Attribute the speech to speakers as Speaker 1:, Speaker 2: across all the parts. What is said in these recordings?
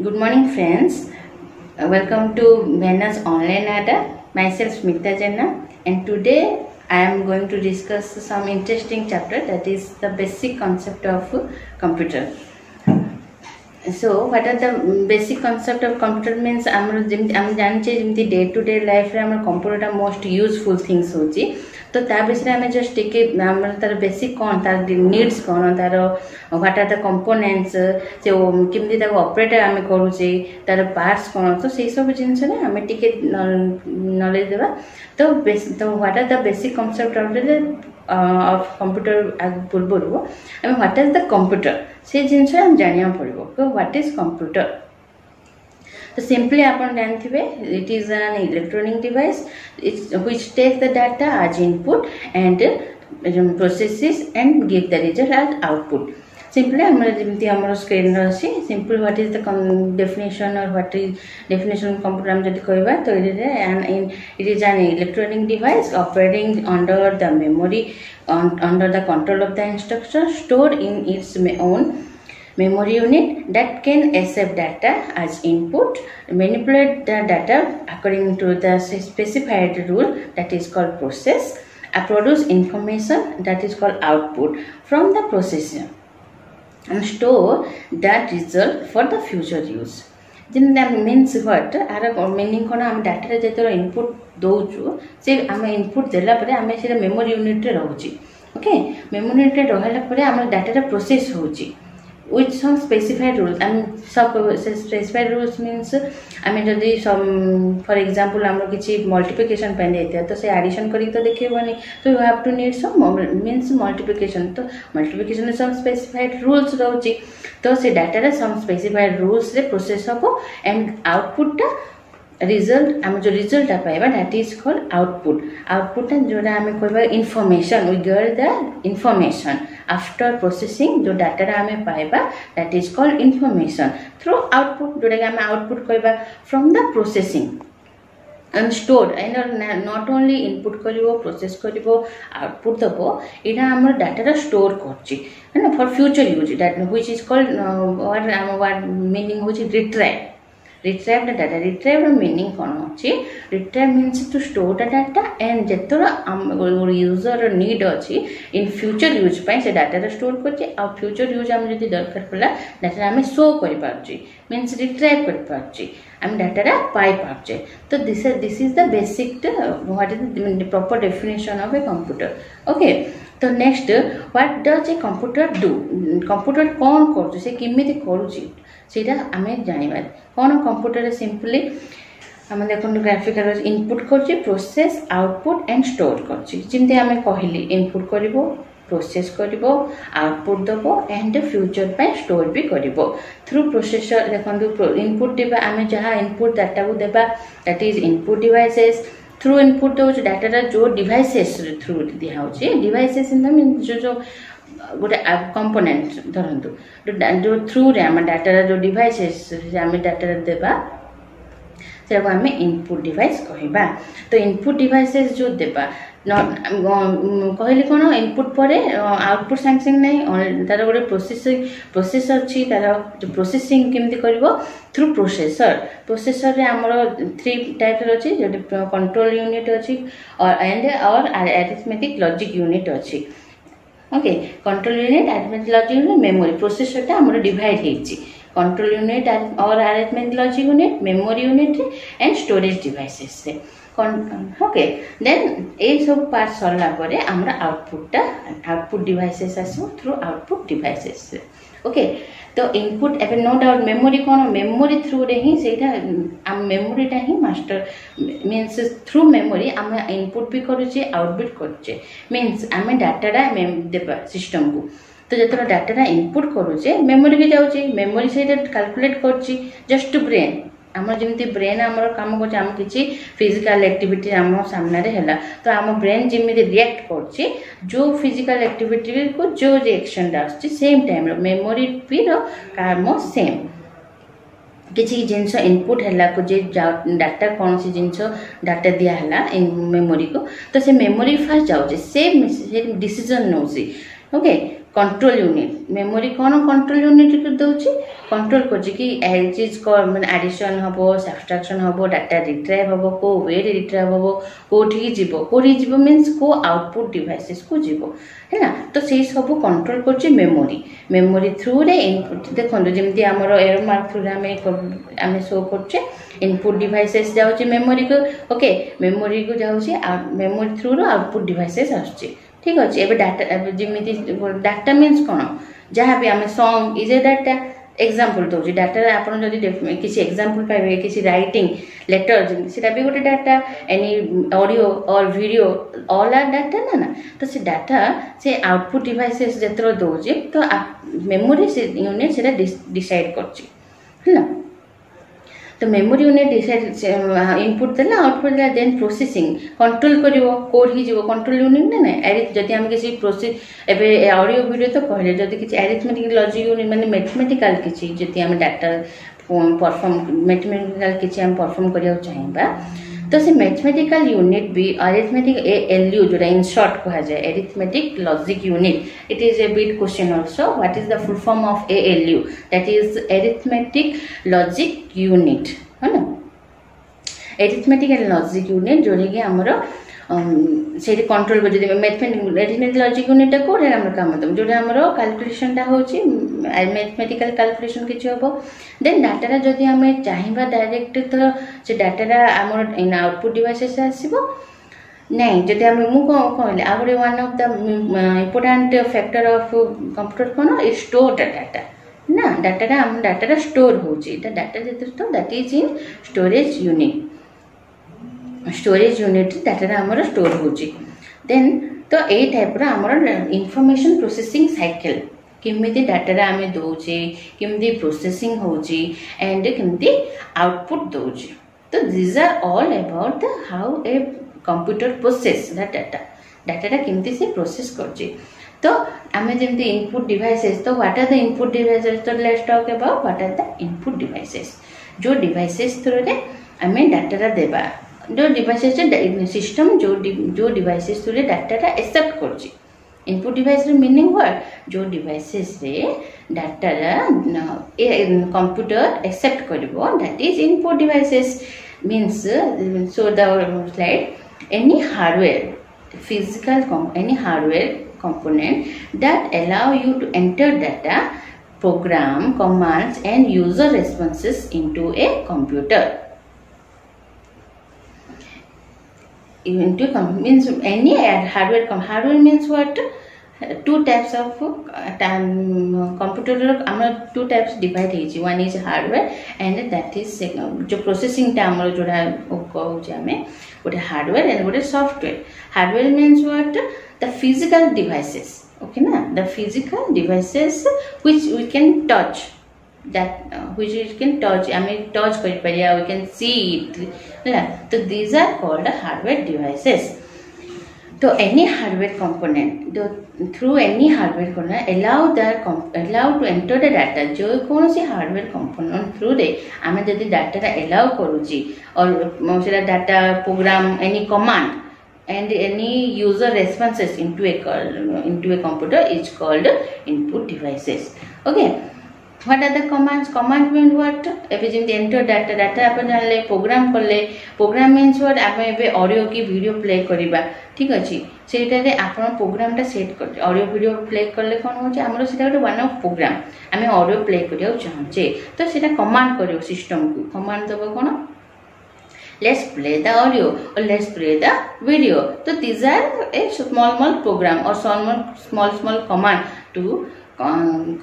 Speaker 1: Good morning, friends. Welcome to Venus Online Ada. Myself Smita, and today I am going to discuss some interesting chapter, that is the basic concept of computer. So, what are the basic concept of computer means? I am जानचे day to day life रे हमर computer most useful things होची. तो ता विषय आम just टिके तार basic कौन तार नीड्स कौन तार व्हाट आर द कंपोनेंट्स से केमती ऑपरेट आम करुचे तार पार्ट्स कौन तो से सब जिनस आम टिके नॉलेज देबा तो what are the basic concept of computer पूर्व आम व्हाट इज द कंप्यूटर से जिनस आम जानिया पड़ो तो what is computer. So simply upon जानथिबे it is an electronic device which takes the data as input and processes and give the result as output. Simply हमर जेमति हमर screen रहसी simple what is the definition or what is definition of computer हम जदि कहबा तो it is an electronic device operating under the memory under the control of the instruction stored in its own memory unit that can accept data as input, manipulate the data according to the specified rule that is called process, produce information that is called output from the processor, and store that result for the future use. Then that means what? Our meaning कोना हम data रे जेतो input दोचु से हम input देला परे हम से memory unit रे रहउची. Okay, memory unit रे रहला परे हम data रे process होउची with some specified rules. Some specified rules means जदि some for example हमरो किछि multiplication पे देते तो से addition करी तो देखिबनी तो you have to need some means multiplication तो multiplication में some specified rules रहउची तो से डाटा रे some specified rules रे प्रोसेस हबो and output टा result आम जो result टा पाइबा that is called output. Output टा जोरा आमे कहबा information, we get the information after processing जो data रा आमे पाइबा that is called information through output जोरा के आमे output कहबा from the processing and stored and not only input करिवो process करिवो output दबो इना हमर data रा store करछि है ना for future use that which is called what meaning होछि retrieve the data. Retrieve meaning कौन होची? Retrieve means to store the data and जेतोरा user need अछि in future use ପାଇଁ से data रे store करछि आ future use हम जदि दरकार पड़ला data हमें show करि पारछि means retrieve करि पारछि हम data रा पाई पारछि. तो this is the basic what is the proper definition of a computer. Okay, तो next what does a computer do? Computer कौन करछि से किमिति करूछि सेटा आमे जानिबा कोन कंप्यूटर सिंपली हम देखन ग्राफिकल इनपुट करछि प्रोसेस आउटपुट एंड स्टोर करछि जिंते आमे कहिली इनपुट करिवो प्रोसेस करिवो आउटपुट दबो एंड फ्यूचर पे स्टोर भी करिवो थ्रू प्रोसेसर देखन इनपुट देबा आमे जहा इनपुट डाटा को देबा that is input devices through input दो डाटा रा जो डिवाइसेस थ्रू दिया होछि डिवाइसेस इन द मीन जो गोटे कंपोनेंट धरंतु जो थ्रू रे हम डाटा जो डिवाइसेस हम डाटा देबा से हम इनपुट डिवाइस कहबा. तो इनपुट डिवाइसेस जो देबा कहली कोन इनपुट परे आउटपुट संग नहीं तार गोटे प्रोसेस अछि तार जो प्रोसेसिंग केमति करबो थ्रू प्रोसेसर रे हमरो 3 टाइप रे अछि जो कंट्रोल यूनिट अछि और अरिथमेटिक लॉजिक यूनिट अछि. Okay, control unit arithmetic logic unit memory processor टा हमर डिवाइड हेछि कंट्रोल यूनिट और arithmetic logic unit memory unit and storage devices रे. ओके, देन ए सब पार्ट सरला परे हमरा आउटपुट डिवाइसेस आसो थ्रू आउटपुट डिवाइसेस. ओके, तो इनपुट एबे नो डाउट मेमोरी कोन मेमोरी थ्रू रे ही सेटा हम मेमोरी टा ही मास्टर मींस थ्रू मेमोरी हम इनपुट भी करूचे आउटपुट करूचे मींस हम डाटा रा देबा सिस्टम को तो जतरा डाटा रा इनपुट करूचे मेमोरी के जाउचे मेमोरी सेटा कैलकुलेट करछि जस्ट ब्रेन हमर जेमति ब्रेन हमर काम करछि हम किछि फिजिकल एक्टिविटी हम सामने रे हला तो हम ब्रेन जेमति रिएक्ट करछि जो फिजिकल एक्टिविटी को जो रिएक्शन दासछि सेम टाइम रो मेमोरी भी रो काम सेम किछि जिंस इनपुट हला को जे डाटा कोन सी जिंस डाटा दिया हला इन मेमोरी को तो से मेमोरी फास्ट जाउछि सेम डिसीजन नोसी. ओके, कंट्रोल यूनिट मेमोरी कौन कंट्रोल यूनिट दौर कंट्रोल कर चीज मैंने एडिशन हम सब्सट्रैक्शन हम डाटा रिट्राइव हम को वे रिट्राइव हम कौटी जीव मीन्स को आउटपुट डिवाइसेस को जीव है ना। तो से सब कंट्रोल कर मेमोरी थ्रू रे इनपुट देखो जमी आम एरो मार्क थ्रू आम शो कर इनपुट डिवाइसेस जाऊँगी मेमोरी को ओके मेमोरी को जाऊँगी मेमोरी थ्रू रो आउटपुट डिवाइसेस आसुची ठीक अच्छे। एवं डाटा जमी डाटा मीन्स कौन जहाँ भी आम song is a data example दूसरी डाटा आप किसी एग्जांपल पाइबे किसी राइटिंग लेटर से भी गोटे डाटा एनी ऑडियो और वीडियो ऑल आर डाटा ना तो से डाटा से आउटपुट डिवाइसेस जो दौर तो मेमोरी से यूनिट से डिसाइड कर तो मेमोरी यूनिट डिसाइड इनपुट देला आउटपुट देला देन प्रोसेसिंग कंट्रोल करिवो कोड ही जीवो कंट्रोल यूनिट ना एरिथ जदि हम किसी प्रोसेस एबे ऑडियो वीडियो तो कहले जदि किसी एरिथमेटिक लॉजिक यूनिट माने मैथमेटिकल किसी जदि हम डाटा परफॉर्म मैथमेटिकल किसी हम परफॉर्म करिया चाहिबा तो से मैथमेटिकल यूनिट भी अरिथमेटिक एएलयू जोड़ा इन शॉर्ट कहा जाए arithmetic logic unit it is A bit question also what is the full form of ALU that is arithmetic logic unit है ना। अरिथमेटिक एंड लॉजिक यूनिट जोड़ी कि हमरो से कंट्रोल कर जदि मैथमेटिक लॉजिक यूनिट कोडे हम काम दम जोड़ा हमरो कैलकुलेशन टा होची मैथमेटिकल कैलकुलेशन किछ होबो देन डाटा जदि हमें चाहिबा डायरेक्ट तो से डाटा हमर इन आउटपुट डिवाइसेस आसीबो नहीं जदि हम मु कहले आ गोटे one of the important factor of computer cone is store data ना डाटा हम डाटा स्टोर होची डाटा जति तो that is in storage unit data हमर स्टोर होची देन तो ए टाइप रो हमर इंफॉर्मेशन प्रोसेसिंग साइकिल किमिति डाटा आमे दोचे किमिति प्रोसेसिंग होची एंड किमिति आउटपुट दोचे तो this are all about the how a computer process the data किमिति से प्रोसेस करची। तो आमे जेमति इनपुट डिवाइसेस तो what are the input devices तो let's talk about what are the input devices जो डिवाइसेस थ्रू रे आमे डाटा देबा जो डिवाइसेस सिस्टम जो डिवाइसेस थ्रू डाटा एक्सेप्ट करची इनपुट डिवाइस रे मीनिंग व्हाट जो डिवाइसेस रे डाटा कंप्यूटर एक्सेप्ट करबो that is input devices means so the slide any hardware physical any hardware component that allow you to enter data program commands and user responses into a computer means any hardware means what two types of computer two types divide होची one is hardware and that is जो processing टा हमर जोड़ा कहूचे हमें गोटे hardware and गोटे software hardware means what the physical devices okay na the physical devices which we can touch that which we can touch I mean touch kari pariya we can see it so these are called hardware devices so any hardware component through any hardware component allow to enter the data जो कौन सी hardware component through रे आमे जदि data allow करूची और सेटा data program any command and any user responses into a computer is called input devices okay what are the commands command means what एबे जेमति enter data अपन जानले program means what आमे एबे ऑडियो की video play करिबा ठीक अछि सेटा रे आपण प्रोग्राम टा सेट कर ऑडियो वीडियो प्ले करले कोन होचे हमरो सेटा गोटे वन ऑफ प्रोग्राम आमे ऑडियो प्ले करियो चाहचे तो सेटा कमांड करियो सिस्टम को कमांड दबो कोन let's play the audio or let's play the video so these are a small program or small command to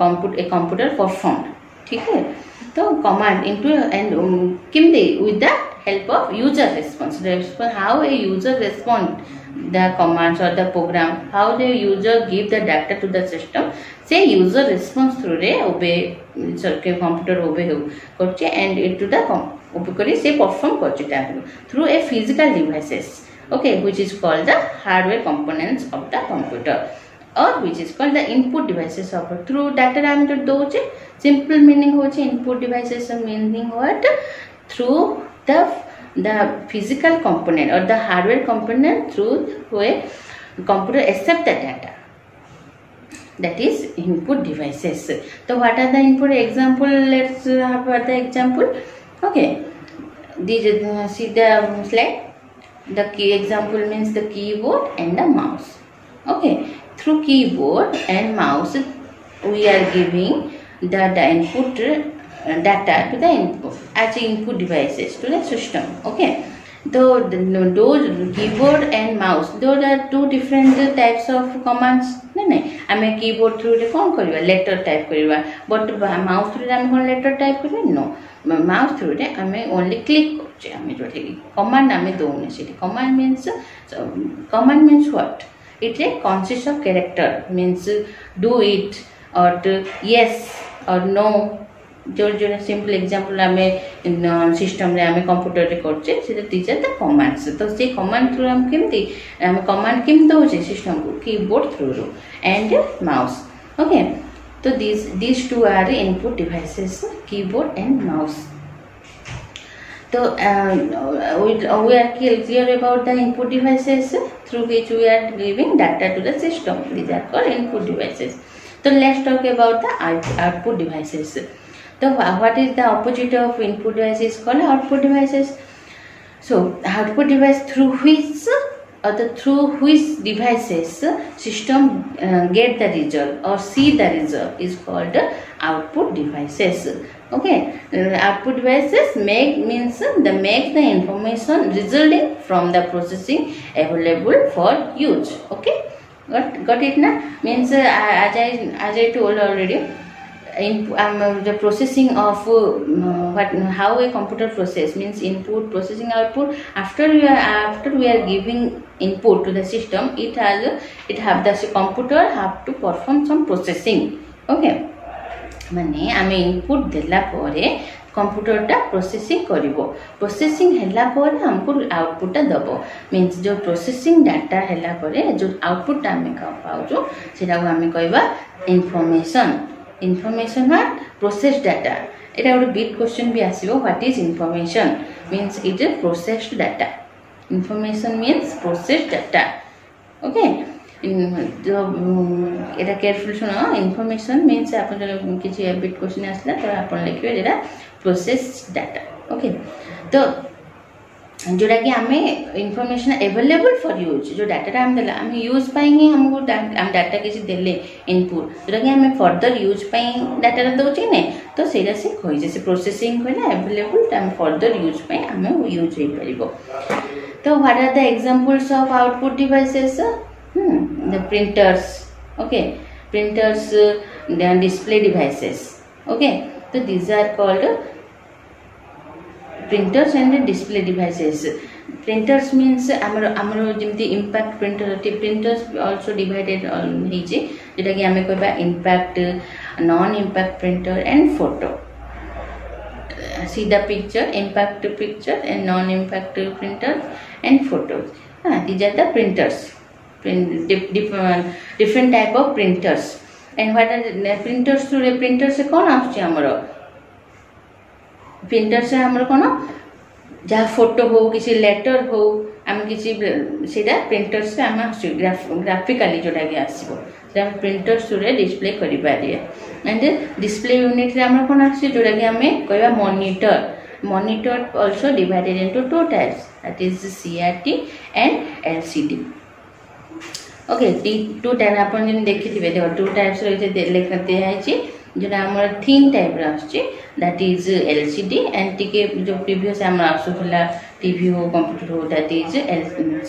Speaker 1: compute a computer performed ठीक है तो command into and किमदे with the help of user response how a user respond the commands or the program how the user give the data to the system say user response through रे obey circuit computer obey हो करचे and into the उपकरी से perform करची through a physical devices okay which is called the hardware components of the computer or which is called the input devices of through data हम जो दोचे simple meaning होचे input devices meaning what through the physical component or the hardware component through where computer accept the data that is input devices. So what are the input example? Let's have the example. Okay, these see the slide. The key example means the keyboard and the mouse. Okay, through keyboard and mouse we are giving the input data to the input as input devices to the system. Okay, so those keyboard and mouse, those are two different types of commands. आमे keyboard through रे कौन करवा letter type करवा but mouse through रे आमे कौन letter type करवा no mouse through रे आमे ओनली क्लिक करछे आमे जोठी कमांड आमे दोने सेठी command means what it consist of character means do it और यस और नो जो जो सिंपल एग्जांपल आमे सिस्टम रे आमे कंप्यूटर रे करछे से दीज आर द कमांड्स तो से कमांड थ्रू हम केमती आमे कमांड केम दोछे सिस्टम को keyboard through and mouse. Okay, so these two are the input devices, keyboard and mouse. So we are clear about the input devices through which we are giving data to the system. These are called input devices. So let's talk about the output devices. So what is the opposite of input devices? Called output devices. So output device through which devices system get the result or see the result is called output devices. Okay, output devices makes the information resulting from the processing available for use. Okay, got it na? Means as I told already, the processing of how a computer process means input processing output. After we are giving input to the system, the computer have to perform some processing. Okay, माने आमे input देला परे computer टा processing करिवो processing हैला परे हमको output टा दबो मींस जो प्रोसेसिंग डाटा हैला परे जो आउटपुट टा हमें पाउजो सेटा को हमें कहबा information what processed data. Eta ଗୋଟେ bit question भी आसीबो what is information means it is processed data. Information means processed data. Okay, এটা केयरफुल सुनो information means आपण जो किछि bit question आसला तो आपण लिखिबे जेटा processed data. Okay, तो जोड़ा कि हमें इनफॉरमेशन अवेलेबल फॉर यूज जो डाटा हम देला हम यूज पाएंगे हमको हम डाटा किसी देले इनपुट जोड़ा कि हमें फर्दर यूज पाए डाटा दउछि ने तो सेरा से कोइ जैसे प्रोसेसिंग कोइला अवेलेबल हम फर्दर यूज पाए हमें यूज हे परिबो. तो what are the examples of output devices? The printers. Okay, printers, then display devices. Okay, so these are called printers and display devices. Printers means amaro jemti impact printer printers also divided on heje jeta ki ame koiba impact, non impact printer and photo. See the picture, impact picture and non impact printers and photos. These are the printers, different type of printers. And what are the printers? To printers से कौन आछे हमरो printer से हमरो कोन जहाँ photo हो किसी letter हो हम किसी सेटा प्रिंटर से हम ग्राफिकली जोटा के आसीबो से हम प्रिंटर से डिस्प्ले करि पारिया. एंड डिस्प्ले यूनिट रे हमरो कोन आछे जोटा के हमें कहबा monitor also divided into two types, that is CRT and LCD. Okay, two type अपन जन देखिथिबे देखो two types रहिते लेखते आइछि जोना हमर थीन टाइप रा आछि that is LCD and टिके जो प्रीवियस हम आसुला टीवी हो कंप्यूटर हो that is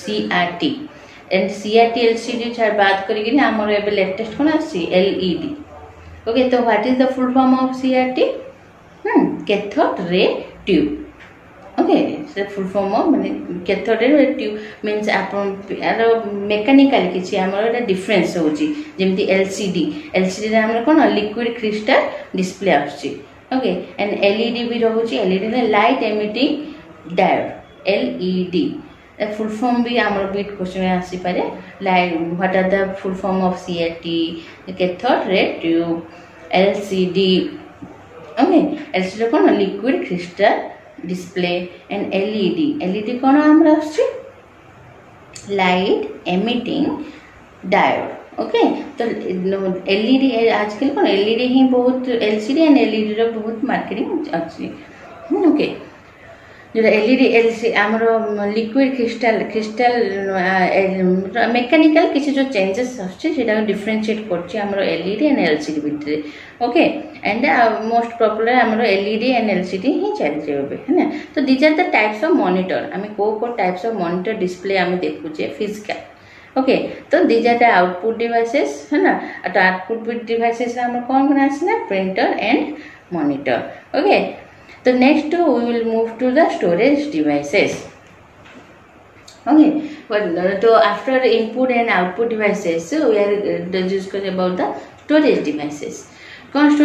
Speaker 1: CRT and CRT LCD छाड़ बात करी कि हमर एबे लेटेस्ट कोन आछि LED. Okay, तो what is the full form of CRT? Cathode ray tube. Okay, so full form of माने cathode ray tube means अपन यार मेकानिकल किछि हमर डिफरेंस होछि जेमति LCD रे हमर कोन लिक्विड क्रिस्टल डिस्प्ले आछि. Okay, and LED भी रहुछि LED रे light emitting diode LED. The full form भी हमर बीट क्वेश्चन में आसी पारे लाइट what are the full form of CRT, cathode ray tube, LCD. Okay, LCD कोन liquid crystal display and LED कोन हमरा आछि लाइट एमिटिंग डायोड. ओके तो एलईडी आजकल कौन एलईडी ही बहुत एलसीडी एंड एलईडी रो बहुत मार्केटिंग अच्छी ओके जो एलईडी एलसी आमर लिक्विड क्रिस्टल मेकानिकल किसी जो चेंजेस आछा डिफरेंशिएट करछि आमर एलईडी एंड एलसीडी भितर ओके एंड मोस्ट पॉपुलर आमर एलईडी एंड एलसीडी ही चलछि है ना तो these are the types of monitor आम को टाइप्स ऑफ मॉनिटर डिस्प्ले आम देखुचे फिजिकल ओके तो these are the output devices है ना तो आउटपुट डिवाइसेस आम कौन आसना प्रिंटर एंड मॉनिटर ओके तो next we will move to the storage devices okay but so after input and output devices we are discussing about the storage devices कौन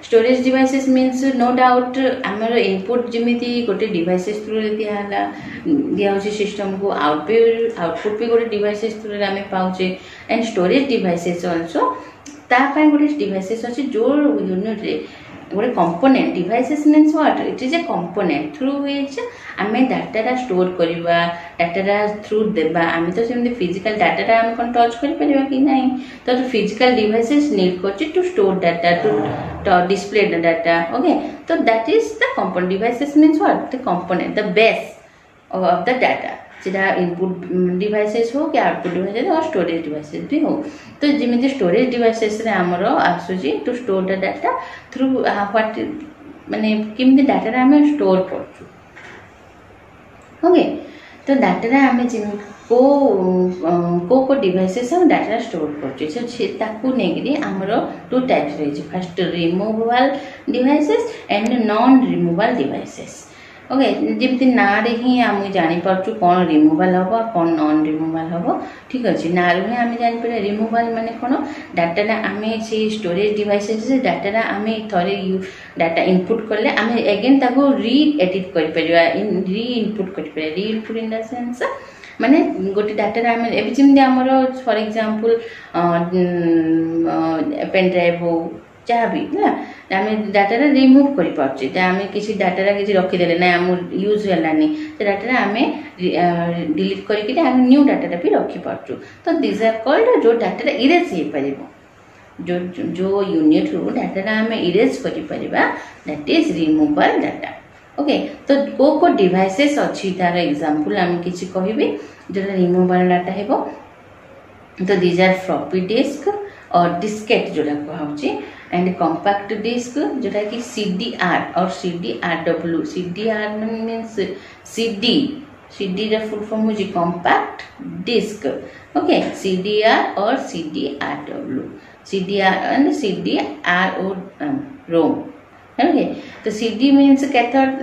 Speaker 1: storage devices means no doubt आमर input जमीती गोटे devices through दिया system को output भी गोटे devices through आम पाचे and storage devices also तापाई गोटे devices अच्छे जो यूनिट रे गोटे component devices means what it is A component through which आमे डाटा स्टोर करबा डाटा थ्रू देबा आमे तो सेम फिजिकल डाटा आमे कोन टच कर परिबा कि नहीं तो फिजिकल डिवाइसेस नीड करछि to store data to display the data okay तो that is the component devices means what the component the base of the data सीधा इनपुट डिवाइसेस हो कि आउटपुट डिवाइसेस और स्टोरेज डिवाइसेस भी हो तो जमी स्टोरेज डिवाइसेस रे हमरो आसुची to store the data through what माने किमती डाटा आम स्टोर करछु ओके तो डाटा आम को डिवाइसेस हम डाटा स्टोर करछु सो ताकू नेगिरी हमरो टू टाइप्स रही first removable devices and non removable devices okay जमी ना ही आम जापर कौन रिमूवाल हम कौन नॉन रिमूवाल हम ठीक अच्छे ना ही आम जापर रिमूवाल माने कौन डाटा आम से स्टोरेज डिवाइसेस डाटा आम थे डाटा इनपुट कले आम एगेन ताको री एडिट कर री इनपुट कर री इनपुट इन द सेंस माने गोटे डाटा आम एमती आमर फॉर एग्जांपल पेन ड्राइव हो जहाँ भी है आम डाटा रिमूव करें किसी डाटा किसी रखीदे ना आम यूज है डाटा आम डिलीट करके न्यू डाटा भी रखिपु तो दिस आर कॉल्ड जो डाटा इरेज हो पार जो यूनिट रू डाटा आम इरेज कर that is removable data okay तो को डिवाइसेस अच्छी तार एग्जांपल आम किसी कहबी जो रिमूवेबल डाटा है तो दीज आर फ्लॉपी डिस्क और डिस्केट जोड़ा कहे एंड कॉम्पैक्ट डिस्क जोटा कि CDR और CDRW CDR मीन्स CD रा फुल फॉर्म हो कॉम्पैक्ट डिस्क ओके CDR और CDRW CDR and CDRO ROM okay तो CD means cathode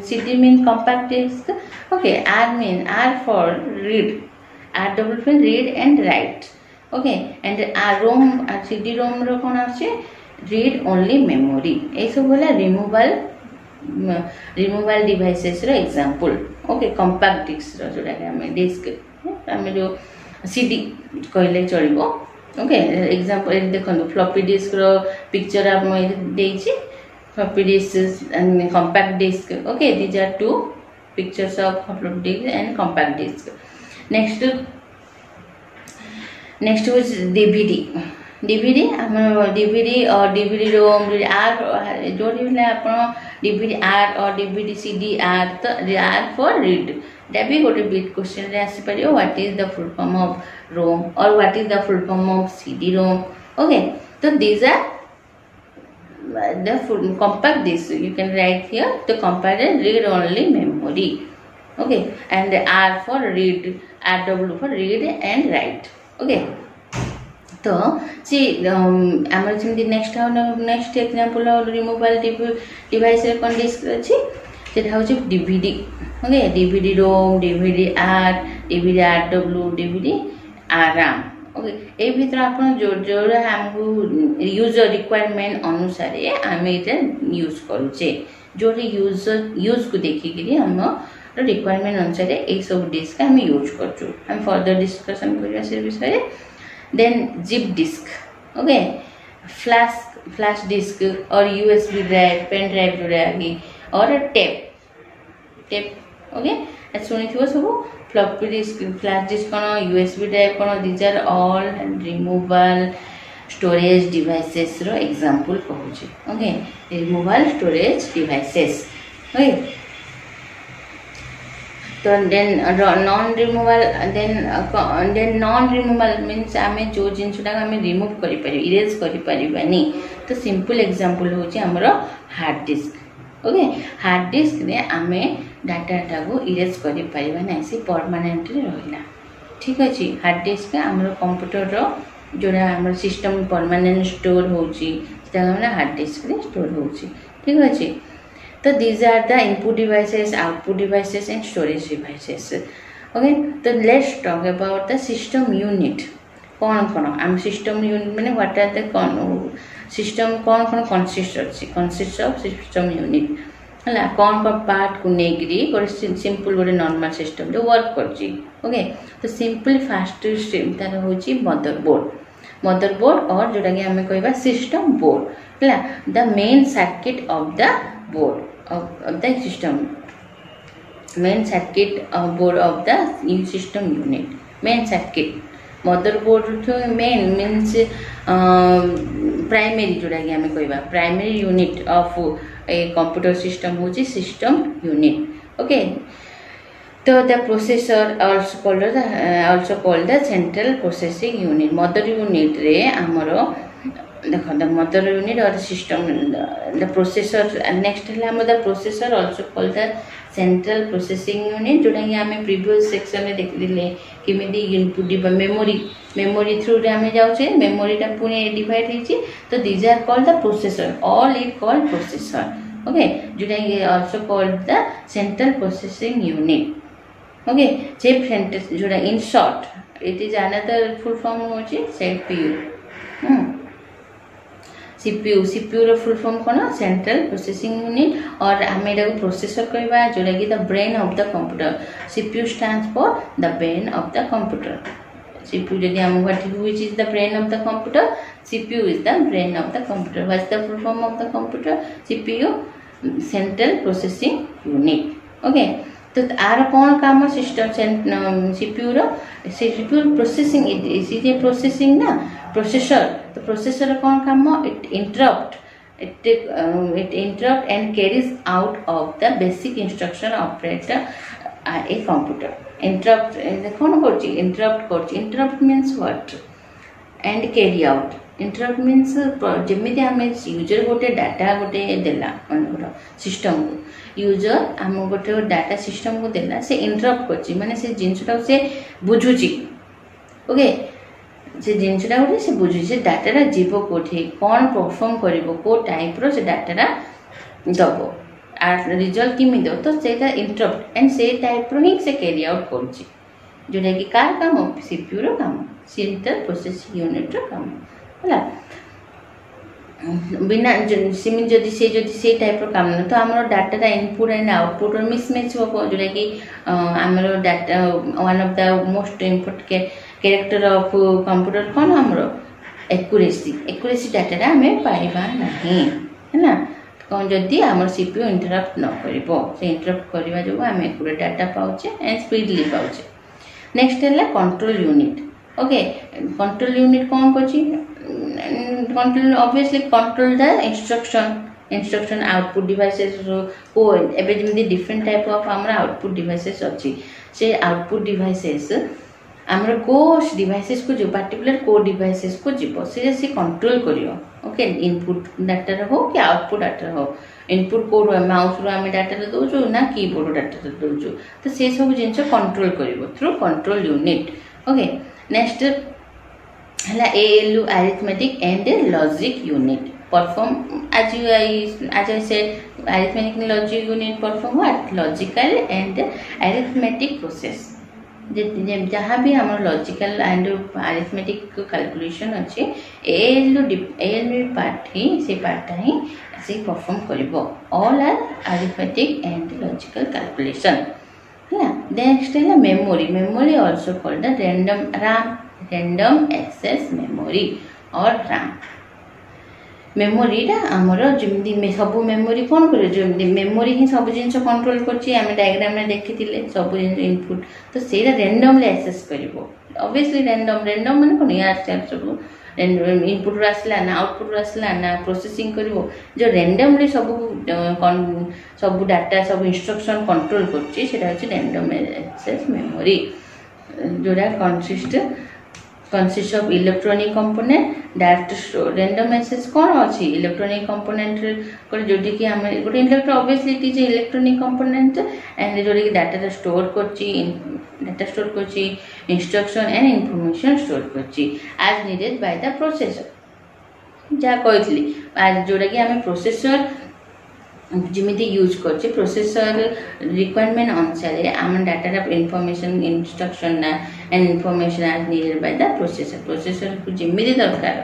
Speaker 1: CD mean compact disc okay R for read RW for read and write okay and ROM CD ROM रो कौन आछे read only memory ये सब बोला removable devices रो example okay compact disc रो जोटा कि हमें डिस्क हमें जो CD कहले चलिबो ओके एग्जांपल देखो फ्लॉपी डिस्क रो पिक्चर आप देछि floppy disk and compact disc okay these are two pictures of floppy disk and compact disk next was DVD आम डीवीडी और डीवीडी रोम आर जो आप डीवीडी आर और डीवीडी CDR तो आर फॉर रीड दैट भी गोटे bit question रे आसी परियो what is the full form of ROM और what is the full form of CD ROM okay तो these are the full compact disk you can write here the compact read only memory okay and R for read RW for read and write okay तो सी आमर जमी next example removable device रे कोन disc अछि सेटा होछि DVD okay DVD ROM DVD R DVD RW DVD RAM okay ए भीतर आपण जो जो हमको यूजर रिक्वायरमेंट अनुसार आम ये यूज करूचे जो यूज को देखिक हम रिक्वायरमेंट अनुसार ये सब डिस्क हम यूज करछु हम फर्दर डिस्कशन करिया से विषय then zip disk okay flash disk और USB ड्राइव पेन ड्राइव जोड़ा और टेप ओके शुणी थी सब floppy disk, flash disk कौन, USB drive कौन, these are all removable storage devices row example कहूची. Okay, removable storage devices. Okay. तो then non removable then non removable means आमे जो जिनसुटा आमे remove करि परिबे, erase करि परिबानी. तो simple example होची हमरो hard disk. Okay, hard disk रे आमे डाटा को इरेज करि परिबा नै, से परमानेंटली रहिला. ठीक अछि. हार्ड डिस्क हमरो कंप्यूटर रो जोरा हमर सिस्टम परमानेंट स्टोर होची, सेटा हमरा हार्ड डिस्क रे स्टोर होची. ठीक अछि. तो these are the input devices, output devices and storage devices. Okay, तो let's talk about the system unit. कौन कौन आम सिस्टम यूनिट माने व्हाट आर द सिस्टम कौन कौन कंसिस्ट ऑफ सिस्टम यूनिट हला कौन कौन पार्ट को नेगरी गोटे सिंपल गोटे नॉर्मल सिस्टम जो वर्क करची. ओके, तो सिंपल फास्ट सिस्टम तार होची मदरबोर्ड और जोटा कि हमें कहबा सिस्टम बोर्ड हला the main circuit of the board of the system main circuit board of the system unit. Main circuit motherboard तो मेन मीन्स प्राइमरी जोटा कि हमें कहबा primary unit of a computer system होची सिस्टम यूनिट. ओके, तो the processor also called the central processing unit. Mother unit रे हमरो देखो द मदर यूनिट और सिस्टम द प्रोसेसर नेक्स्ट है हम the processor also called the central processing unit जोटा कि हमें प्रीवियस सेक्शन में देख दिले किमिदी इनपुट मेमोरी थ्रू रे हमें जाउछे मेमोरी टा पुनी डिवाइड हेची. तो these are called the processor, all is called processor. Okay, जोटा कि also called the central processing unit. Okay, chip center जोटा in short it is another full form होची सीपीयू. सीपीयू रो फुल फॉर्म कोन central processing unit और हमें एटा को प्रोसेसर कहबा जोटा कि the brain of the computer. CPU stands for the brain of the computer. CPU जदी हम what which is the brain of the computer, CPU is the brain of the computer. What is the full form of the computer? CPU central processing unit. Okay, तो आर कौन काम system CPU रो CPU processing is a processing ना processor. तो processor कौन काम it interrupt and carries out of the basic instruction operator a computer. Interrupt कौन करची इंटरप्ट करची. Interrupt means what and carry out. Interrupt means जमिति हमें यूजर गोटे डाटा गोटे देला सिस्टम को यूजर आम गोटे डाटा सिस्टम को देला से इंटरप्ट करची माने से जिनसटा से बुझुची. ओके, से जिनसटा गोटे से बुझुची से डाटा जीव कोठी कौन परफॉर्म करिवो को टाइप रो से डाटा दबो आर रिजल्ट किमि दो. तो सेटा इंटरप्ट एंड से टाइप रो ही से कैरी आउट करची जोटा कि कार काम सीपीयू रो काम सेंट्रल प्रोसेसिंग यूनिट रो काम हला. बिना सिमिन जदि से टाइप रो काम न तो हमरो डाटा रा इनपुट एंड आउटपुट और मिसमैच हो जोटा कि हमरो data one of the most important character of computer कौन हमरो एक्यूरेसी डाटा रा हमें पाइबा नहीं है ना. कौन जदि हमर सीपीयू इंटरप्ट न करिवो से इंटरप्ट करबा जो हमें एक्यूरेट डाटा पाउचे एंड स्पीडली पाउचे. नेक्स्ट है control unit. Okay, control unit कौन करची control obviously control the instruction output devices को एबे जेमि डिफरेंट टाइप ऑफ हमर आउटपुट डिवाइसेस अछि. से आउटपुट डिवाइसेस हमर को डिवाइसेस को जो पर्टिकुलर को डिवाइसेस को जीवो से कंट्रोल करियो. ओके, इनपुट डाटा हो कि आउटपुट डाटा हो इनपुट कोड माउस रो हम डाटा दोजो ना कीबोर्ड डाटा दोजो तो से सब जिंस कंट्रोल करिवो through control unit. Okay, next हला ALU arithmetic and logic unit perform as I said arithmetic and logic unit perform what logical and arithmetic process. जहाँ भी हमार लॉजिकल एंड अरिथमेटिक कैलकुलेशन अच्छे एएलयू पार्ट ही से पार्टा ही से परफॉर्म करिवो all are arithmetic and logical calculation है. नेक्स्ट है memory also called random access memory और RAM. मेमोरीटा आमर जमी सब मेमोरी कौन कर जमी मेमोरी ही सब जिन कंट्रोल कर डायग्राम में देखी सब इनपुट तो सहीटा रैंडमली एक्सेस कर ऑब्वियसली रैंडम माने कौन यार सब इनपुट आसला ना आउटपुट आसला ना प्रोसेसिंग कर जो रैंडमली सब डाटा सब इंस्ट्रक्शन कंट्रोल कर रैंडम एक्सेस मेमोरी जोड़ा consist of electronic component direct store random access कौन अच्छी इलेक्ट्रॉनिक कंपोनेंट जोटी कि आम गोटे electro obviously it is electronic component and जोटा कि डाटा स्टोर कर इंस्ट्रक्शन एंड इनफॉरमेशन स्टोर कर as needed by the processor जहाँ कही जोटा कि आम प्रोसेसर जमी यूज कर प्रोसेसर रिक्वायरमेंट अनुसार आम डाटा इनफॉरमेशन इंस्ट्रक्शन ना and information as needed by the processor को जमी दरकार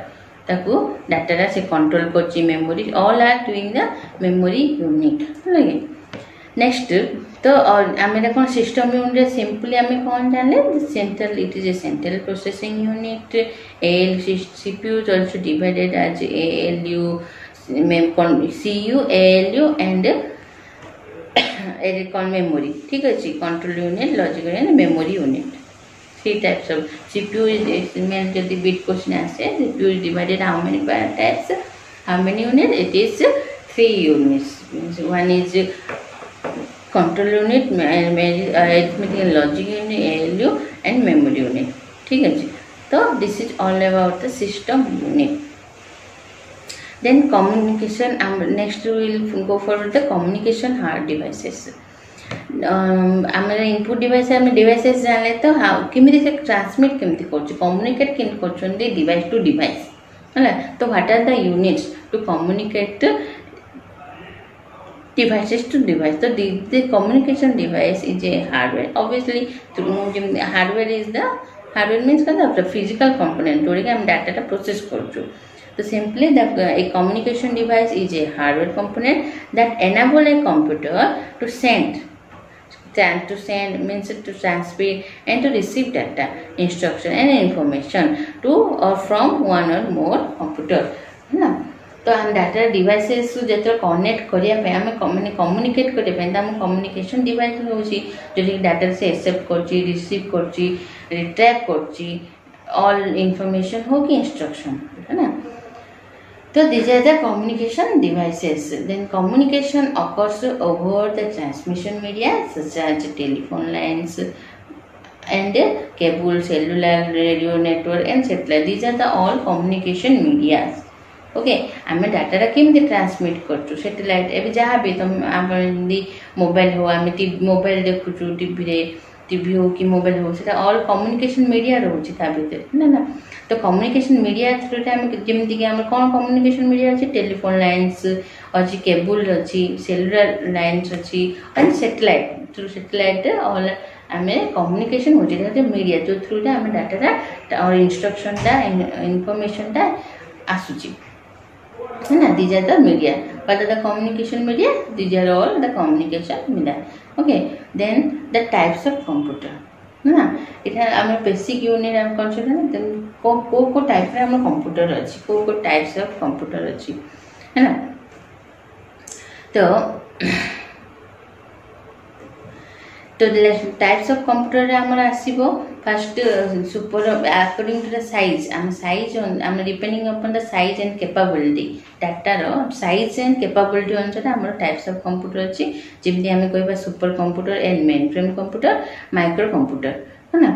Speaker 1: ताकू डाटा से कंट्रोल कर memory all are doing the memory unit लगे नेक्स्ट तो आम कौन सिस्टम यूनिट सिंपली आम कौन जाने central it is a central processing unit CPU is also divided as ALU CU ALU and memory ठीक अच्छे control unit logical unit memory unit three types of CPU is main जब bit question आसे CPU is divided how many types how many unit it is 3 units one is control unit arithmetic and logic unit ALU and memory unit ठीक अच्छे तो this is all about the system unit. Then communication next we will go for the communication hard devices. Input device आम devices जाने तो केमी से transmit केमती communicate केमती कर डिवाइस टू डिवाइस है तो what are the units to communicate devices to device so the communication device is a hardware obviously hardware means the physical component जोड़े हम डाटा टा प्रोसेस कर so simply a communication device is a hardware component that enable a computer to send means to transmit and to receive data instruction and information to or from one or more computer है ना तो हम data devices जो connect करने communicate करने communication device हो data से accept कर रिसीव कर रिट्राइव कर ऑल इंफॉर्मेशन हो कि इंस्ट्रक्शन है ना तो these are the communication devices. Then communication occurs over the transmission media such as telephone lines and cable, cellular, radio network and satellite. These are the all communication medias. Okay आम data केमती transmit कर satellite एवं जहाँ भी तुम आम mobile हो आम मोबाइल देखु टीवी हो कि मोबाइल हो से ऑल कम्युनिकेशन मीडिया रोचे भर ना तो कम्युनिकेशन मीडिया थ्रू आम जमीक कौन कम्युनिकेशन मीडिया अच्छी टेलीफोन लाइन्स अच्छी केबुल अच्छी सेलुलर लाइन्स अच्छी और सैटेलाइट थ्रू सैटेलाइट ऑल आम कम्युनिकेशन हो मीडिया जो थ्रू आम डाटा और इंस्ट्रक्शनटा इनफॉरमेशनटा आसूची है ना these are the media what are the communication media these are all the communication media okay then the types of computer है ना इटा हम बेसिक यूनिट हम कंसीडर देन को टाइप रे हम कंप्यूटर अछि को टाइप्स ऑफ कंप्यूटर अछि है ना तो टाइप्स ऑफ कंप्यूटर रे हमर आसीबो first super according to the size आम depending upon the size and capability data रो साइज एंड कैपेबिलिटी अनुसार हमर टाइप्स ऑफ कंप्यूटर अछि जेमि हम कहबा super computer and main frame computer micro computer है ना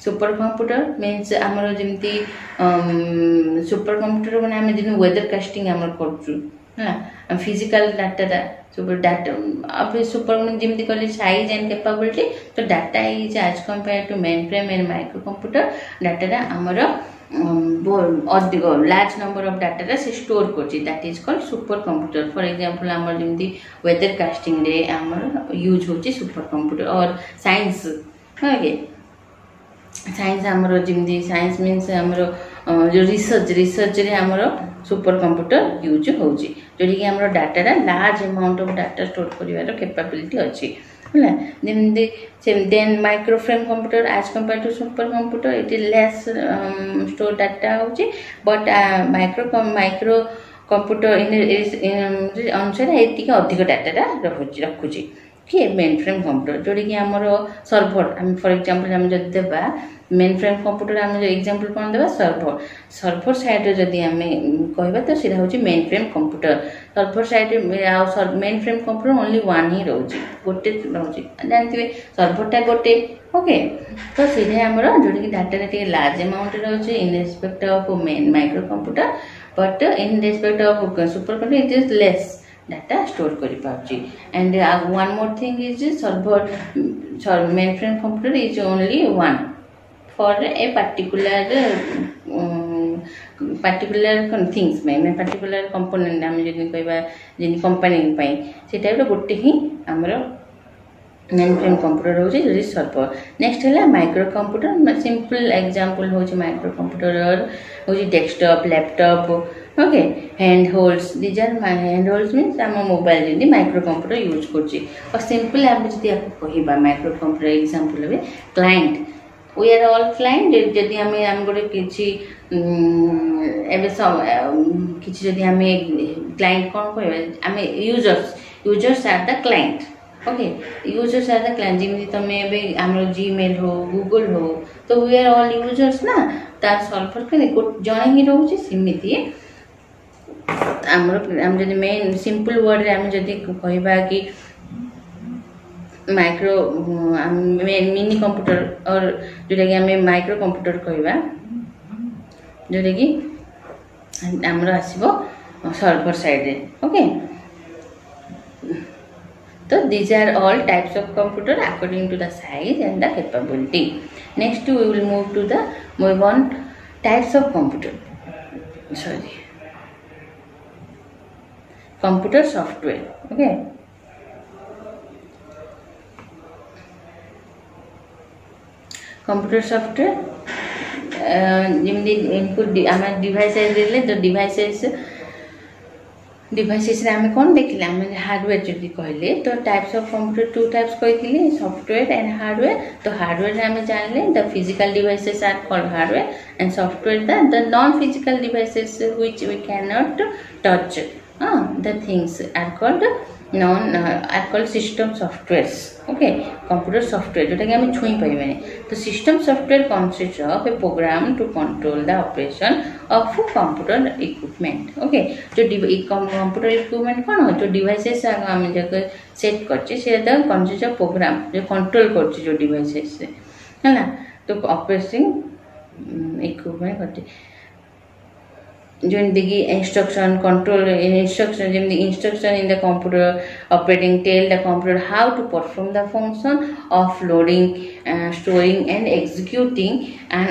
Speaker 1: सुपर कंप्यूटर मीन्स हमर जेमि सुपर कंप्यूटर माने हम दिन वेदर कास्टिंग हमर करछु है ना फिजिकल डाटा सुपर डाटा अब सुपर जमी कहले साइज एंड कैपेबिलिटी तो data is as compare to mainframe and microcomputer data आमर अधिक लार्ज नंबर ऑफ डाटा से स्टोर कर that is called supercomputer for example आमर जमी वेदर कास्टिंग रे आमर यूज होची सुपर कंप्यूटर और साइंस ओके साइंस आमर जमी साइंस मीन्स आमर जो रिसर्च रे आमर सुपर कंप्यूटर यूज होची जोड़ी कि आमर data large amount of data store करिवार कैपेबिलिटी अच्छी है then micro frame computer as compare to super computer it is less store data होची बट माइक्रो कंप्यूटर अनुसार ये अधिक डाटा रखुची कि मेन फ्रेम कंप्यूटर जोटा कि आमर सर्भर आम फॉर एग्जांपल आम जब देबा मेन फ्रेम कंप्यूटर आम जो एग्जांपल कौन देबा सर्भर साइड रे जदी आम कहबा तो सेटा होची main frame computer server side main frame computer only one ही रोची गोटे रोची जानथिबे सर्भरटा गोटे ओके तो सीधे आमर जोटा कि डाटा रे लार्ज अमाउंट रोची in respect of main micro computer but in respect of super computer it is less data store kari pachi and one more thing is server mainframe computer is only one for a particular things में particular component हम जदि कहबा जनि company पई से type रो गोटे ही हमरो mainframe computer होची जो सर्वर नेक्स्ट है माइक्रो कंप्यूटर सिंपल एग्जांपल होची माइक्रो कंप्यूटर होची desktop laptop okay hand holds these are hand holds means आम मोबाइल जमी माइक्रो कंप्यूटर यूज करछि और सिंपल आम जदि कहबा माइक्रो कंप्यूटर एग्जांपल है client we are all client जदि आम गोटे किछि एबे किछि जदि आम क्लाइंट कोन कहबा आम users are the client okay users are the client जिमि तमे एबे हमरो जीमेल हो गूगल हो तो वी आर ऑल यूजर्स ना तार सर्वर के जणे ही रहउछि सिमिति हम जदि मेन सिंपल वर्ड रे हम जदि कहबा कि माइक्रो मिनी कंप्यूटर और जोटा कि हमें माइक्रो कंप्यूटर कहबा जोटा कि हमरो आसीबो सर्वर साइड रे okay so these are all types of computer according to the size and the capability. Next we will move on types of computer. Sorry, computer software. Okay, computer software input devices the devices रे हमें कौन देखिले हमें hardware जदि कहले तो types of computer two types कहथिले software and hardware तो हार्डवेयर रे हमें जानले the physical devices are called hardware and software the non physical devices which we can not touch the things are called system softwares okay computer software जोटा कि हमें छुई पाइबे तो system software consist of a program to control the operation of computer equipment okay जो computer equipment कौन जो devices हम जो सेट करछे से द कंसिस्ट ऑफ प्रोग्राम जो कंट्रोल करछे जो डिवाइसेस है ना तो ऑपरेटिंग इक्विपमेंट करछे जो देखिए इंस्ट्रक्शन कंट्रोल इंस्ट्रक्शन जमी instruction in the computer operating tell the computer how to perform the function of loading storing and executing an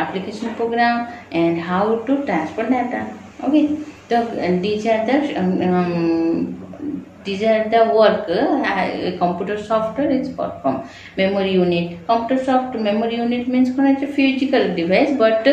Speaker 1: application program and how to transfer data okay so these are the work computer software is perform memory unit computer memory unit means it's a physical device but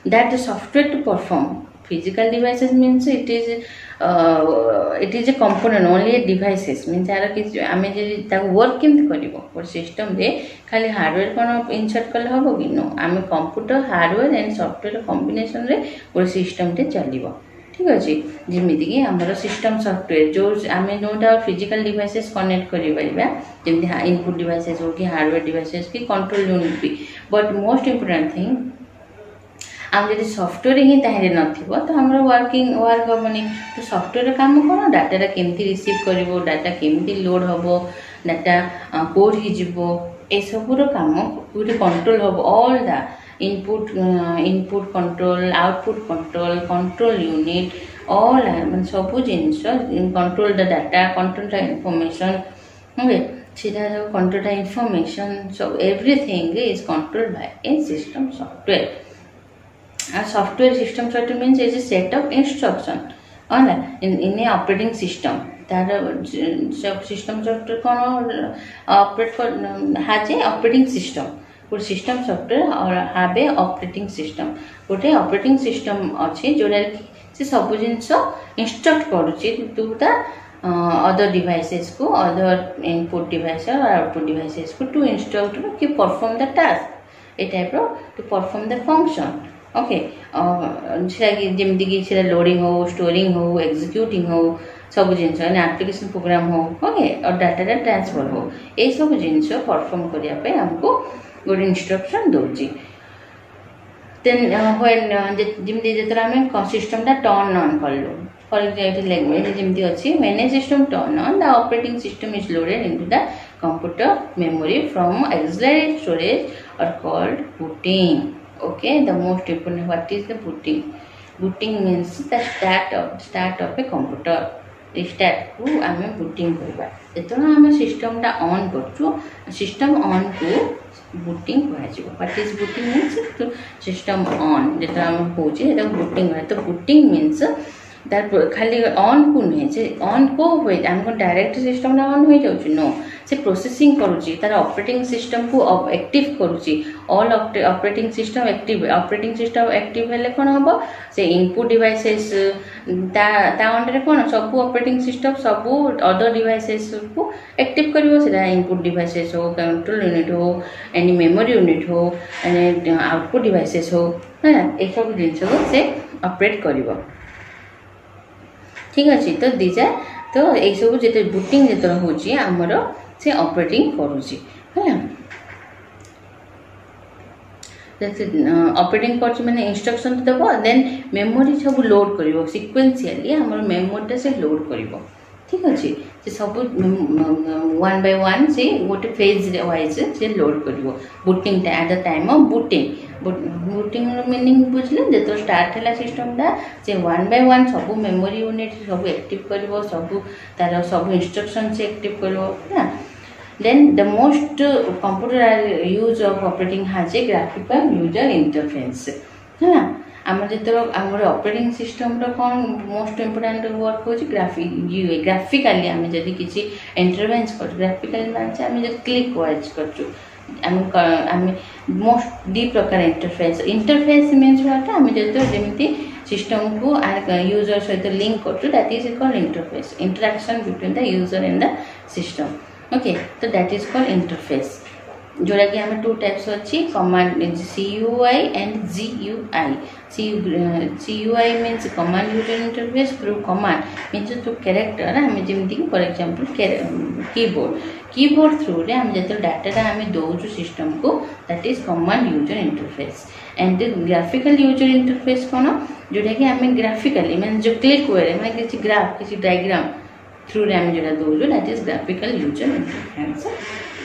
Speaker 1: that the software to perform physical devices means it is a component only a devices means यार किसी आमे जे ता work केमति करिवो और system रे खाली hardware कोन insert करले हबो कि नो आमे computer hardware and software combination रे और सिस्टम रे चलिवो ठीक अछि जेमिति कि हमर सिस्टम सॉफ्टवेयर जो आमे no doubt physical devices connect करि परिबा जेमिति इनपुट डिवाइसेस हो कि हार्डवेयर डिवाइसेस की कंट्रोल यूनिट भी बट मोस्ट इंपोर्टेंट थिंग आम जब सॉफ्टवेयर ही ताहिरे नथिबो तो हमर वर्क हमनी तो सॉफ्टवेयर काम कोन डाटा केमती रिसीव करिवो डाटा केमती लोड हबो डाटा कोड ही जिवो ए सबुर काम पूरी कंट्रोल हबो all the input control output control unit all मन सबु जिंस control the data control the information okay सीधा जो control the information so everything is controlled by a system software software system software means is a set of instruction in a operating system that system software kon operate for has a operating system good system software or have a operating system gote operating system अछि जोरा से सब जिंस instruct करूची to the other devices को other input device or output devices को to instruct to perform the task a type of to perform the function okay जमती कि loading हो स्टोरिंग हो एग्जीक्यूटिंग हो सब जिनस एप्लिकेशन प्रोग्राम हो ओके और डाटा ट्रांसफर हो ये सब जिनस परफॉर्म करने हमको गोटे इंस्ट्रक्शन दूसरी देन जमी जो आम सिस्टम टर्न ऑन कलु फॉर एग्जांपल जमी अच्छी when a system turn on the operating system is loaded into the computer memory from auxiliary storage or called booting. Okay, the most important, what is the booting? Booting means the start of a computer. Restart को आम booting करवा जो आम system on कर system on को booting कह what is booting means तो system on जो आम कहे booting तो booting means खाली ऑन को नुहे से ऑन को हुए आम को डायरेक्ट सिस्टम ऑन हो जाऊँ नो से प्रोसेसिंग करुच्ची तार ऑपरेटिंग सिस्टम को एक्टिव करुच्ची ऑल ऑपरेटिंग सिस्टम एक्टिव हेले कौन हम से इनपुट डिवाइसेस ता अंडर कौन सब ऑपरेटिंग सिस्टम सब अदर डिवाइसेस को एक्टिव करिवो इनपुट डिवाइसेस हो कंट्रोल यूनिट हो एनी मेमोरी यूनिट हो एनी आउटपुट डिवाइसेस हो है ये सब जिनस को से ऑपरेट करिवो ठीक अच्छे तो दीजा तो ये सब जो बूटिंग जो होमर से ऑपरेटिंग करुच्ची है ऑपरेटिंग कर माने इंस्ट्रक्शन तो दब देन मेमोरी सब लोड कर सिक्वेंशियली आम मेमोरीटा से लोड कर ठीक अच्छे से सब वन बाय वन से गोटे फेज वाइज से लोड कर booting at the time of booting meaning बुझले जो स्टार्ट है सिस्टमटा से वन बाय वन सब मेमोरी यूनिट सब एक्टिव कर सब तार सब इंस्ट्रक्शन से एक्टिव कर then the most computer use of operating has a graphical user interface है ना आम जो आम ऑपरेटिंग सिस्टम कौन मोस्ट इम्पोर्टेंट वर्क हो ग्राफिकाली आम जब किसी इंटरवेंस कर ग्राफिकाली मानते आम जो क्लिक वाइज कर मोस्ट दी प्रकार इंटरफेस मीन्स व्हाट आम जो जमी सिस्टम को यूजर सहित लिंक कर that is called interface interaction between the user and the system okay तो दैट इज कॉल्ड इंटरफेस जोड़ा कि हमें टू टाइप्स अच्छी command CUI and GUI CUI means command user interface through command means through character हमें जमीक for example keyboard through रे हम जो data आम दौचु सिस्टम को that is command user interface and graphical user interface कौन जोटा कि आम ग्राफिकली मीन जो क्लिक वे मैं किसी ग्राफ किसी डायग्राम थ्रू रे आम जो दौचु that is graphical user interface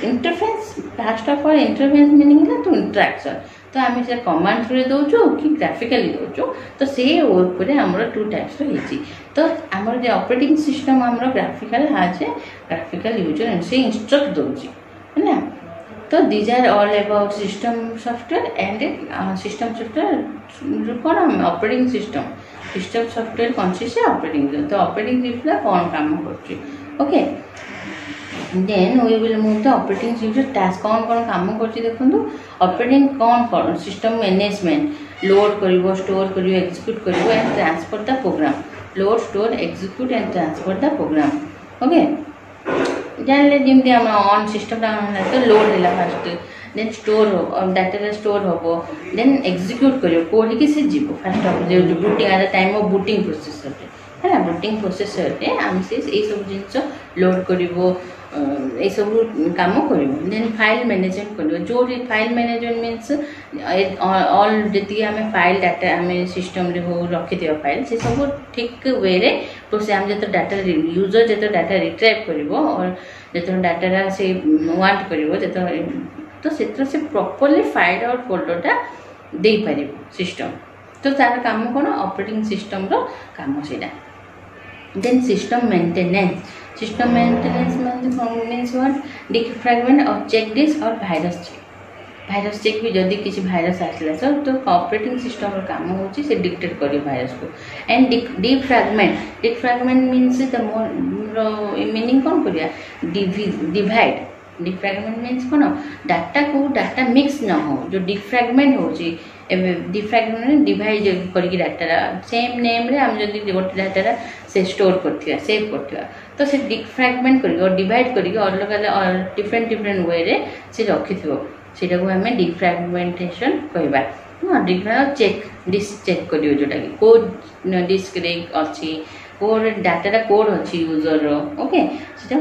Speaker 1: interface first of all interface meaning है तो इंटरेक्शन तो आम से कमांड थ्रू दौचु कि ग्राफिकली दौचु तो से वर्क आमर टू टाइप्स रही तो आमर जो ऑपरेटिंग सिस्टम आमर ग्राफिकल हाज ग्राफिकल यूजर से इंस्ट्रक्ट दौची है ना तो these are all about system software and system software कौन ऑपरेटिंग सिस्टम सॉफ्टवेयर कंसिस्ट है ऑपरेटिंग तो ऑपरेटिंग सिस्टम कौन काम कर okay then we will move the operating system task कौन कौन काम कर देखो ऑपरेटिंग कौन सिस्टम मैनेजमेंट लोड कर स्टोर कर एक्जिक्यूट कर and transfer the program load store execute and transfer the program okay जानले जमी आम ऑन सिस्टम तो लोड है फास्ट देन स्टोर हो डाटा स्टोर हम देन एक्जिक्यूट कर कोड़ी से जीव फास्ट जो booting at the time of booting processor है ना बूटिंग प्रोसेसर रे आम से सब जिन लोड कर सब कम कर देन फाइल मैनेजमेंट कर जो फाइल मैनेजमेंट मीन्स ऑल जी आम फाइल डाटा आम सिस्टम रे हो रखी फाइल से सब ठीक वे रे प्रोसेस आम जो डाटा यूजर जो डाटा रिट्राइव कर और जो डाटा से वांट कर तो से प्रॉपर्ली फाइल और फोल्डरटा दे पार सिस्टम तो तार काम कौन ऑपरेटिंग सिस्टम रो काम से then system maintenance means what defragment और चेक डिस्क और भाइरस चेक भी जदि किसी भाइरस आसला सर तो ऑपरेटिंग सिस्टम रो काम होची से डिटेक्ट करियो भाइरस को and defragment means the meaning कौन करिया डिवाइड डिफ्रैगमेंट मीन्स कौन डाटा मिक्स न हो जो डिफ्रैगमेंट होची डिफ्रैगमेंट डिवाइड करके डाटा सेम नेम रे हम जदि गोटे डाटा से स्टोर करथिया सेव करथिया तो से डिफ्रैगमेंट करियो डिवाइड करियो अलग अलग डिफरेंट वे रे से रखिथियो सेटा को हमें डिफ्रैगमेंटेशन कहबा hard disk check disk check करियो जोटा कि को डिस्क रे अछि कोड डाटा कोड अच्छी यूजर ओके सीटा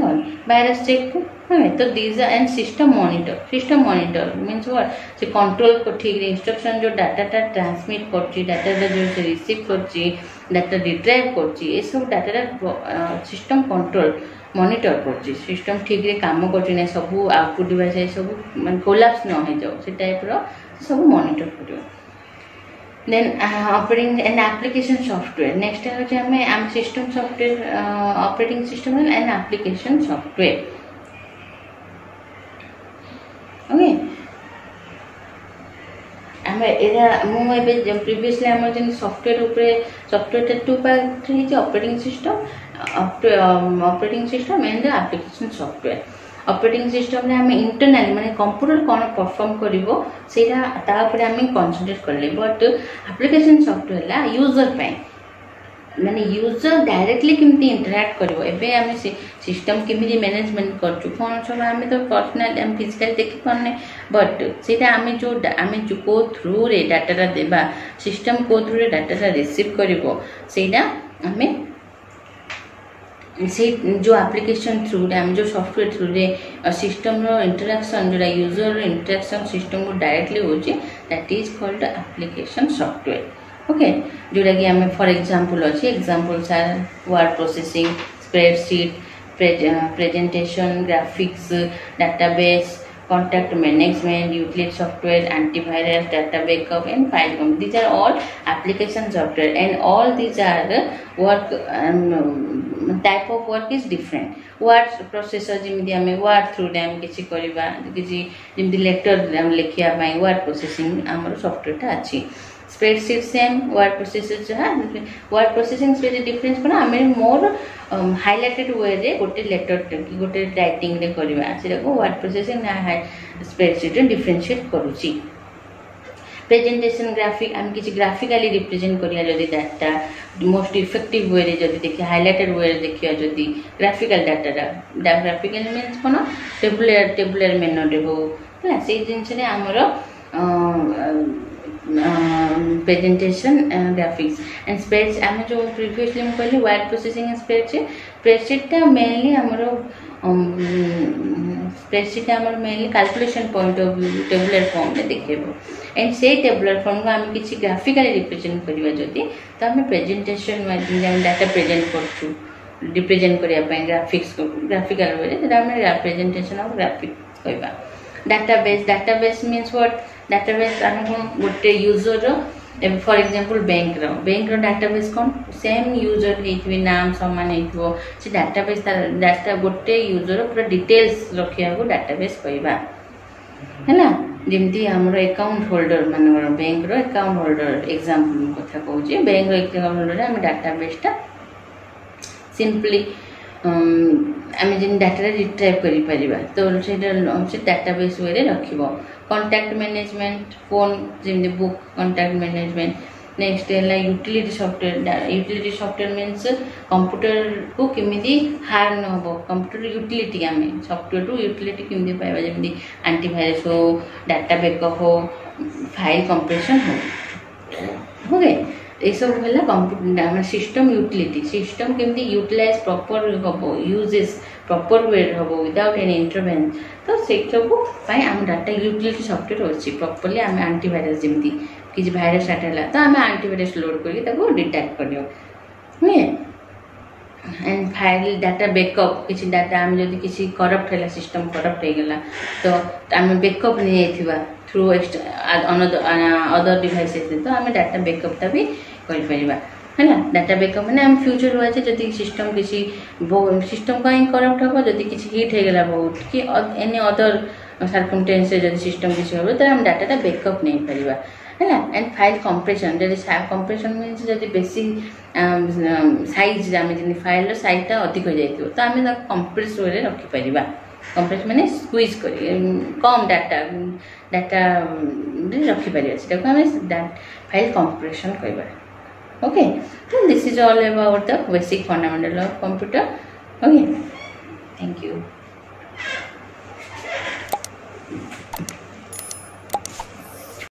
Speaker 1: वायरस चेक तो these and system monitor means what से कंट्रोल को ठीक इंस्ट्रक्शन जो डाटा ट्रांसमिट करची डाटा जो से रिसीव करची डाटा रिट्राइव करची ए सब डाटा सिस्टम कंट्रोल मॉनिटर करची सिस्टम ठीक रे काम करची ना सब आउटपुट डिवाइस ए सब माने कोलैप्स न हो जाओ से टाइप रो सब मॉनिटर करियो then operating and application software next है हमें system software operating system and application software okay हमें एरा मु एबे प्रीवियसली हमर जन सॉफ्टवेयर ऊपर सॉफ्टवेयर टू पार्ट है operating system and application software operating system रे हमें इंटरनली माने कंप्यूटर कोन परफॉर्म करिवो सेटा ता ऊपर हमें कंसंट्रेट करले बट एप्लीकेशन सॉफ्टवेयर ला यूजर पे माने यूजर डायरेक्टली किमती इंटरैक्ट करिवो एबे हमें सिस्टम किमती मैनेजमेंट करछु फोन सब हमें तो पर्सनल एंड फिजिकल देखि पने बट सेटा हमें जो को थ्रू रे डाटा देबा सिस्टम को थ्रू रे डाटा रिसीव करिवो सेटा हमें से जो एप्लीकेशन थ्रू रे हम जो सॉफ्टवेयर थ्रू रे सिस्टम रो इंटरेक्शन जो यूजर इंटरेक्शन सिस्टम को डायरेक्टली होची that is called application software okay जोटा कि हमें फॉर एग्जांपल अछि examples are word processing spreadsheet presentation graphics database contact management utility software antivirus data backup and file comp these are all application software and all these are work type of work is different word processor जिमि हमें word through रे हम किछि करबा किछि जिमि letter हम लिखिया पई word processing हमर सॉफ्टवेयर ता अछि स्प्रेडशीट सेम वर्ड प्रोसेसर जहाँ वर्ड प्रोसेसिंग से डिफरेंस कोना हमें मोर हाइलाइटेड वे रे गोटे लेटर कि गोटे राइटिंग रे करबा सेटा को वर्ड प्रोसेसिंग ना स्प्रेडशीट रे डिफरेंशिएट करूची प्रेजेंटेशन ग्राफिक हम किछि ग्राफिकली रिप्रेजेंट करिया जदी डाटा मोस्ट इफेक्टिव वे रे जदी देखि हाइलाइटेड वे रे देखिया जदी ग्राफिकल डाटा ग्राफिकल मींस कोना टेबुलर मैनर रे हो हला से जिंस रे हमरो presentation graphics and spreadsheet आम जो previously हम कहले word processing and spreadsheet ता mainly हमरो spreadsheet हमरो mainly calculation point of view tabular form रे देखेबो and से tabular form को हम किछि graphically represent करबा जदी त हम presentation में हम data present करछु represent करिया पय graphics को graphical वे रे हम representation of graphics कहबा database means what database हम गोटे यूजर रो फॉर एग्जांपल बैंक रो database कोन सेम यूजर हेथि नाम समान हेथो से database डाटा गोटे यूजर पूरा डिटेल्स रखिया को database कहबा हैला जेमती हमरो अकाउंट होल्डर मानवर बैंक रो अकाउंट होल्डर एग्जांपल कथा कहू जे बैंक रो अकाउंट होल्डर हम database ता सिंपली आम जिन डाटा रिट्राइव करि परिबा तो से डाटाबेस वे रे रखिबो कांटेक्ट मैनेजमेंट फोन जिन बुक कांटेक्ट मैनेजमेंट नेक्स्ट है यूटिलिटी सॉफ्टवेयर मींस कंप्यूटर को किमिदी हार्म न हो कंप्यूटर यूटिलिटी आम सॉफ्टवेयर टू यूटिलिटी किमिदी पाइबा जेमदी एंटीवायरस हो डाटा बैकअप हो फाइल कंप्रेशन हो ओके ये सब है कंप्यूटर सिस्टम यूटिलिटी सिस्टम केमती यूटिलाइज प्रॉपर हम यूजेस प्रॉपर वे हम विदाउट एनी इंटरवेंस तो से सब आम डाटा यूटिलिटी सॉफ्टवेयर अच्छी प्रॉपर्ली आम एंटीवायरस जमी किसी भाइरस डाटा है तो आम एंटीवायरस लोड करके डिटेक्ट कर एंड फाइल डाटा बैकअप किसी डाटा आम जब किसी करप्ट है सिस्टम करप्ट हो गला तो आम बैकअप नहीं थ्रू अदर डिवाइसेस तो आम डाटा बैकअप भी कर है डाटा बैकअप मैंने आम फ्यूचर हुआ जब सिस्टम किसी सिस्टम कहीं करप्ट हम जब किसी हिट हो गला बहुत कि एनी अदर सर्कमस्टेंस जब सिस्टम किसी हम तो आम डाटा बैकअप नहीं पारिबा है एंड फाइल कंप्रेशन जब कंप्रेशन मीन्स जब बेसी साइज आम जब फाइल साइजटा अधिक हो जाए तो आम कंप्रेस वे रखिपर कंप्रेस मैंने स्क्वीज कर कम डाटा रखिपर फाइल कंप्रेशन कहबा okay so this is all about the basic fundamental of computer okay thank you